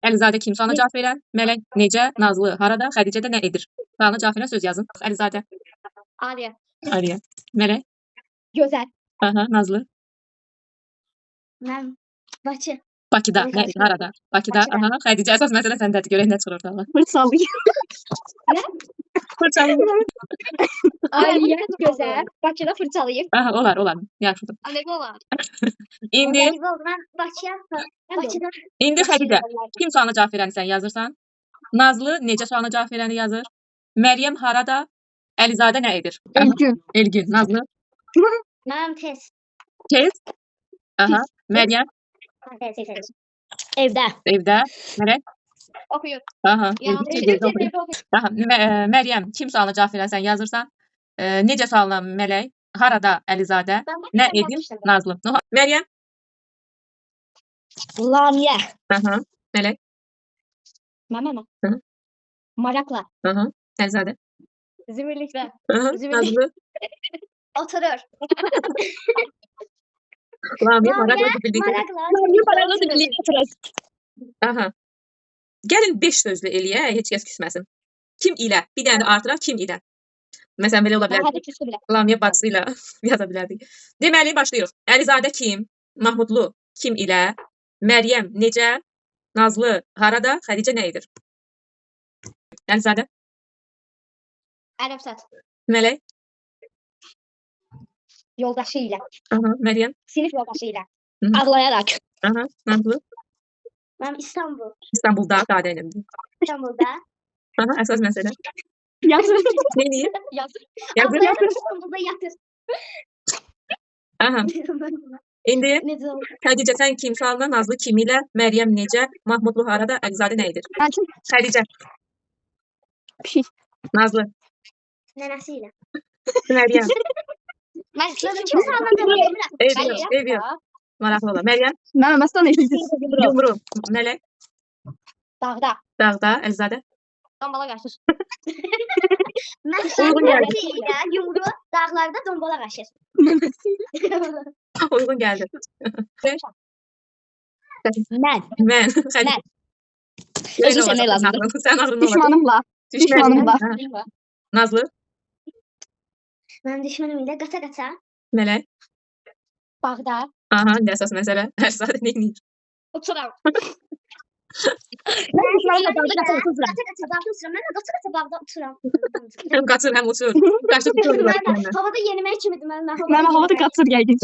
Əlizadə kim sualına cavab verən? Mələk necə? Nazlı harada? Xədicə də nə edir? Sualına cavab verən söz yazın. Əlizadə. Aliyə. Aliyə. Mələk. Gözəl. Aha, Nazlı. Mən Bakı. Bakıda. Nə edir? Harada? Bakıda. Aha, Xədicə əsas məsələ səndədir. Görək nə çıxır ortaya. Fırçalayır. Fırçalayır. Aliyə gözəl. Bakıda fırçalayır. Aha, olar. Yaxşıdır. Aliyə olar. İndi Mən Bakıda. İndi Xədicə, kim sualına cavab verəni sən yazırsan? Nazlı necə sualına cavab verəni yazır? Məryəm harada? Əlizadə nə edir? Elgün. Nazlı. Mən tez. Tez. Aha. Məryəm Evdə. evdə. Mələk. Oxuyur. Aha. Aha. Məryəm kim sualına cavab verəni sən yazırsan? Necə sualına Mələk? Harada Əlizadə? Nə edir? Nazlı. Məryəm. Lamiyə. Aha. Mələk. Mama. Hı. Maraqla. Aha. Əlizadə. Zümrüdlikdə. Aha. Nazlı. Oturur. Lamiyə maraqla birlikdə. Maraqla birlikdə oturur. Aha. Gəlin 5 sözlü eləyək, heç kəs küsməsin. Kim ilə? Bir dənə də artıraq kim ilə? Məsələn belə ola bilər. Lamiyə bacısı ilə yaza bilərdik. Deməli başlayırıq. Əlizadə kim? Mahmudlu kim ilə? Məryəm necə? Nazlı harada? Xədicə nə edir? Əlizadə. Ərəbsat. Mələk. Yoldaşı ilə. Aha. Məryəm. Sinif yoldaşı ilə. Hı. Ağlayarak. Aha. Nazlı. Mən İstanbul. İstanbulda dadə ilə. İstanbulda. Aha. Əsas məsələ. Yazır. Neyini? Yazır. Yazır. İstanbulda yatır. Aha. İndi Necə olur? Xədicə sən kim sualına? Nazlı kim ilə? Məryəm necə? Mahmudlu harada? Əlizadə nə edir? Xədicə. Nazlı. Nənəsi ilə. Məryəm. Mən kim sağlamda Ev yox. Maraqlı ola. Məryəm. Mən məsələn Yumru. Mələk. Dağda. Dağda. Əlizadə. Dombala qaçır. Mən Uyğun gəldi. nənəsi ilə yumru dağlarda dombala qaçır. Uyğun gəldi. Mən. Mən. Xədicə. Özü sənə lazımdır. Sən ağrın ola. Düşmanımla. Düşmanımla. Nazlı. Mən düşmənim ilə qaça-qaça. Mələk. Bağda. Aha, nə əsas məsələ. Əlizadə nə edir? Oturam. Mən düşmanımla dağda qaça-qaça Qaça-qaça bağda oturam. Mən də qaça-qaça bağda oturam. Həm qaçır, həm uçur. Qaçır, uçur. Mən havada yenimək kimidir. Mən Mən havada qaçır yəqin.